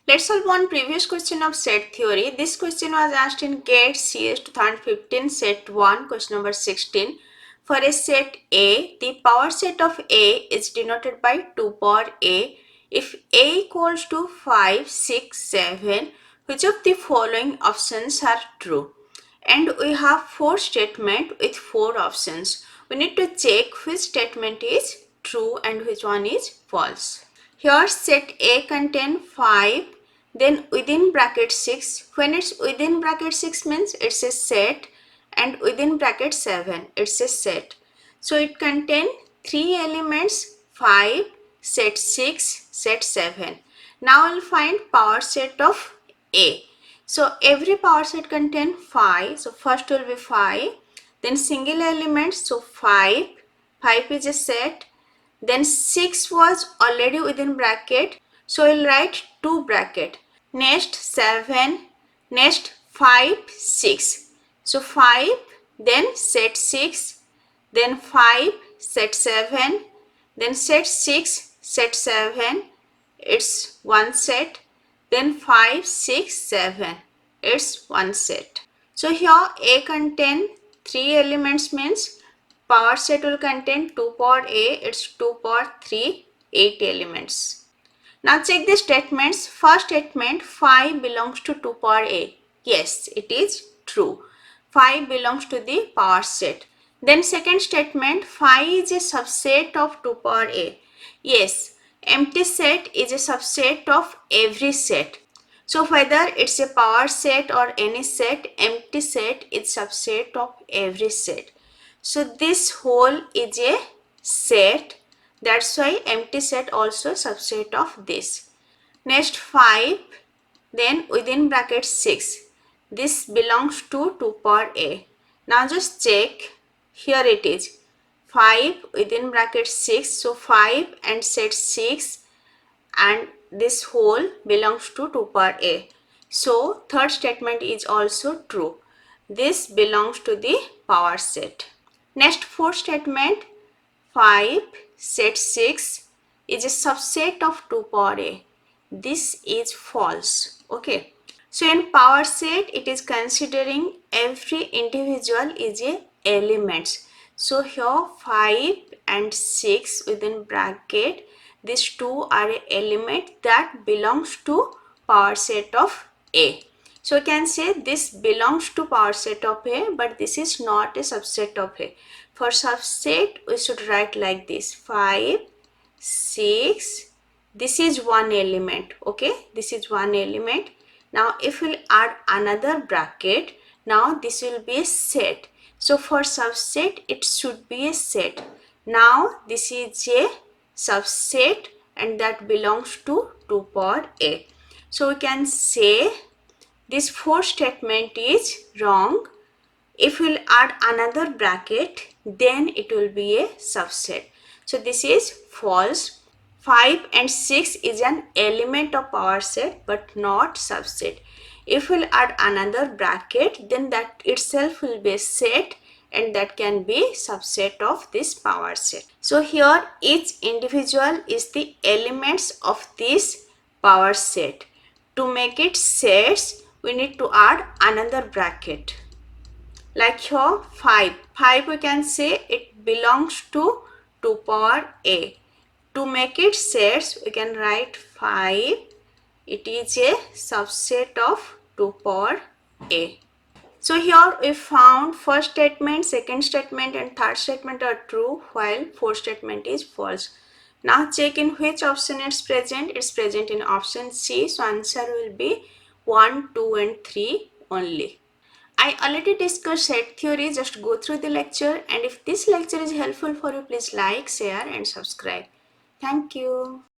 Let's solve one previous question of set theory. This question was asked in GATE CS 2015 set 1 question number 16. For a set A, the power set of A is denoted by 2 power A. If A equals to 5, 6, 7, which of the following options are true? And we have 4 statements with 4 options. We need to check which statement is true and which one is false. Here set A contain 5, then within bracket 6. When it's within bracket 6 means it's a set, and within bracket 7 it's a set. So it contain 3 elements, 5, set 6, set 7. Now I'll find power set of A. So every power set contain 5. So first will be 5. Then single element, so 5. 5 is a set. Then 6 was already within bracket. So we'll write 2 bracket. Next 7. Next 5, 6. So 5, then set 6. Then 5, set 7. Then set 6, set 7. It's one set. Then 5, 6, 7. It's one set. So here A contain 3 elements means power set will contain 2 power A. It's 2 power 3, 8 elements. Now check the statements. First statement, 5 belongs to 2 power A. Yes, it is true. 5 belongs to the power set. Then second statement, 5 is a subset of 2 power A. Yes, empty set is a subset of every set. So whether it's a power set or any set, empty set is subset of every set. So this whole is a set. That's why empty set also subset of this. Next 5, then within bracket 6. This belongs to 2 power A. Now just check. Here it is. 5 within bracket 6. So 5 and set 6, and this whole belongs to 2 power A. So third statement is also true. This belongs to the power set. Next fourth statement, 5 set 6 is a subset of 2 power A. This is false. Okay. So in power set, it is considering every individual is a elements. So here 5 and 6 within bracket, these two are a element that belongs to power set of A. So we can say this belongs to power set of A, but this is not a subset of A. For subset, we should write like this: 5, 6. This is one element. Okay, this is one element. Now if we'll add another bracket, now this will be a set. So for subset, it should be a set. Now this is a subset and that belongs to 2 power A. So we can say this fourth statement is wrong. If we'll add another bracket, then it will be a subset. So this is false. 5 and 6 is an element of power set but not subset. If we'll add another bracket, then that itself will be a set and that can be subset of this power set. So here each individual is the elements of this power set. To make it sets, we need to add another bracket. Like here 5. 5 we can say it belongs to 2 power A. To make it sets, we can write 5. It is a subset of 2 power A. So here we found first statement, second statement and third statement are true while fourth statement is false. Now check in which option it's present. It's present in option C. So answer will be 1, 2 and 3 only. I already discussed set theory. Just go through the lecture, and if this lecture is helpful for you, please like, share and subscribe. Thank you.